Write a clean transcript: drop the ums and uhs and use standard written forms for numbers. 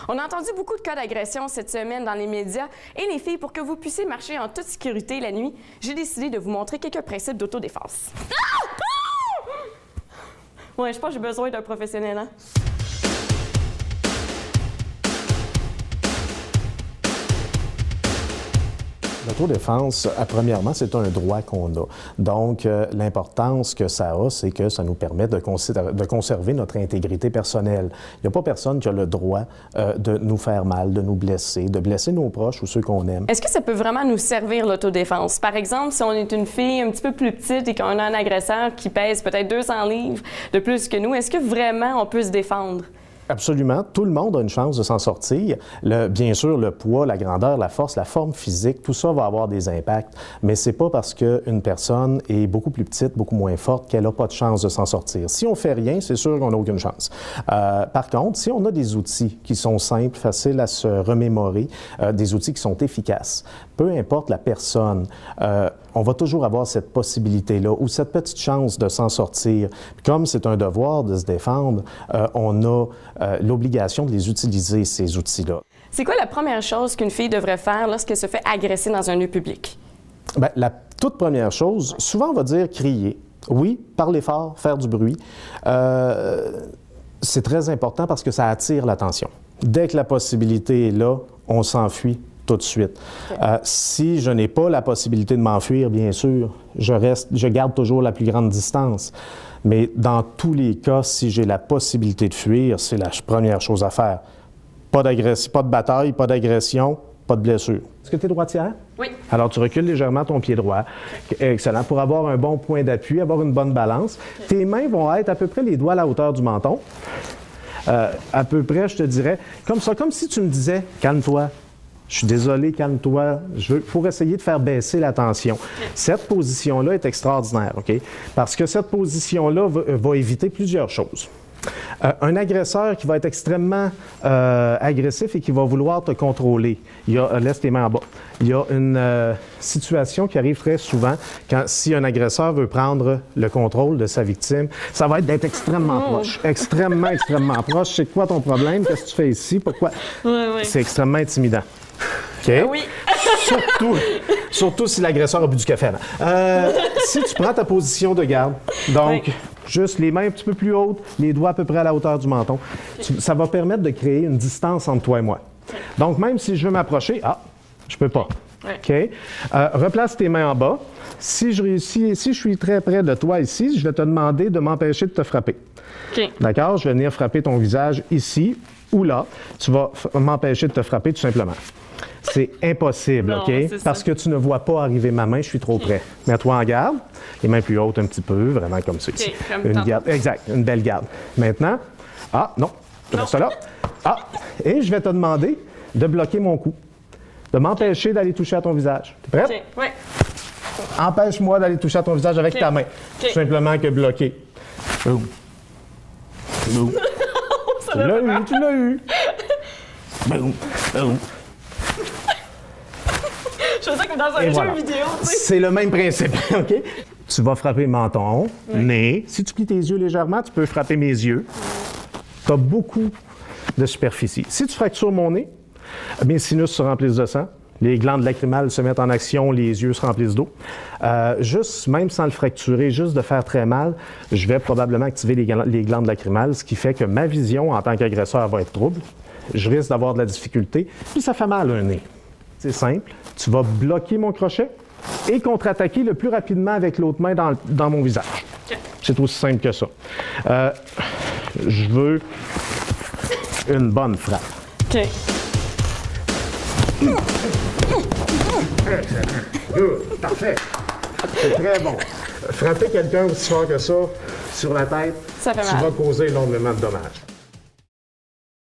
On a entendu beaucoup de cas d'agression cette semaine dans les médias. Et les filles, pour que vous puissiez marcher en toute sécurité la nuit, j'ai décidé de vous montrer quelques principes d'autodéfense. Ouais, je pense que j'ai besoin d'un professionnel, hein? L'autodéfense, premièrement, c'est un droit qu'on a. Donc, l'importance que ça a, c'est que ça nous permet de conserver notre intégrité personnelle. Il n'y a pas personne qui a le droit de nous faire mal, de nous blesser, de blesser nos proches ou ceux qu'on aime. Est-ce que ça peut vraiment nous servir, l'autodéfense? Par exemple, si on est une fille un petit peu plus petite et qu'on a un agresseur qui pèse peut-être 200 livres de plus que nous, est-ce que vraiment on peut se défendre? Absolument. Tout le monde a une chance de s'en sortir. Bien sûr, le poids, la grandeur, la force, la forme physique, tout ça va avoir des impacts. Mais c'est pas parce qu'une personne est beaucoup plus petite, beaucoup moins forte, qu'elle n'a pas de chance de s'en sortir. Si on fait rien, c'est sûr qu'on n'a aucune chance. Par contre, si on a des outils qui sont simples, faciles à se remémorer, des outils qui sont efficaces, peu importe la personne, on va toujours avoir cette possibilité-là ou cette petite chance de s'en sortir. Puis comme c'est un devoir de se défendre, on a l'obligation de les utiliser, ces outils-là. C'est quoi la première chose qu'une fille devrait faire lorsqu'elle se fait agresser dans un lieu public? Bien, la toute première chose, souvent on va dire crier. Oui, parler fort, faire du bruit. C'est très important parce que ça attire l'attention. Dès que la possibilité est là, on s'enfuit tout de suite. Okay. Si je n'ai pas la possibilité de m'enfuir, bien sûr, je garde toujours la plus grande distance. Mais dans tous les cas, si j'ai la possibilité de fuir, c'est la première chose à faire. Pas de bataille, pas d'agression, pas de blessure. Est-ce que tu es droitière? Oui. Alors, tu recules légèrement ton pied droit. Excellent. Pour avoir un bon point d'appui, avoir une bonne balance. Okay. Tes mains vont être à peu près les doigts à la hauteur du menton. À peu près, je te dirais, comme ça, comme si tu me disais « calme-toi ». Je suis désolé, calme-toi, pour essayer de faire baisser la tension. Cette position-là est extraordinaire, OK? Parce que cette position-là va éviter plusieurs choses. Un agresseur qui va être extrêmement agressif et qui va vouloir te contrôler, laisse tes mains en bas. Il y a une situation qui arrive très souvent si un agresseur veut prendre le contrôle de sa victime, ça va être d'être extrêmement proche. Extrêmement, extrêmement proche. C'est quoi ton problème? Qu'est-ce que tu fais ici? Pourquoi? C'est extrêmement intimidant. Okay? Oui. Surtout si l'agresseur a bu du café avant. Si tu prends ta position de garde, donc juste les mains un petit peu plus hautes, les doigts à peu près à la hauteur du menton, ça va permettre de créer une distance entre toi et moi. Donc même si je veux m'approcher, je peux pas. OK? Replace tes mains en bas. Si je suis très près de toi ici, je vais te demander de m'empêcher de te frapper. Okay. D'accord? Je vais venir frapper ton visage ici ou là. Tu vas m'empêcher de te frapper tout simplement. C'est impossible, non, OK? Parce que tu ne vois pas arriver ma main, je suis trop près. Mets-toi en garde, les mains plus hautes un petit peu, vraiment comme ça ici. Une garde, exact, une belle garde. Maintenant, non, tu restes là. Et je vais te demander de bloquer mon cou, de m'empêcher d'aller toucher à ton visage. T'es prête? Oui. Empêche-moi d'aller toucher à ton visage avec ta main. Tout simplement que bloquer. Boum. Boum. Tu l'as eu. Boum. Boum. Je veux dire que dans un jeu vidéo, tu sais. C'est le même principe, OK? Tu vas frapper menton, nez. Si tu plies tes yeux légèrement, tu peux frapper mes yeux. Tu as beaucoup de superficie. Si tu fractures mon nez, mes sinus se remplissent de sang, les glandes lacrymales se mettent en action, les yeux se remplissent d'eau. Juste, même sans le fracturer, juste de faire très mal, je vais probablement activer les glandes lacrymales, ce qui fait que ma vision en tant qu'agresseur va être trouble. Je risque d'avoir de la difficulté, puis ça fait mal un nez. C'est simple. Tu vas bloquer mon crochet et contre-attaquer le plus rapidement avec l'autre main dans mon visage. Okay. C'est aussi simple que ça. Je veux une bonne frappe. OK. Good. Parfait. C'est très bon. Frapper quelqu'un aussi fort que ça sur la tête, ça fait mal. Tu vas causer énormément de dommages.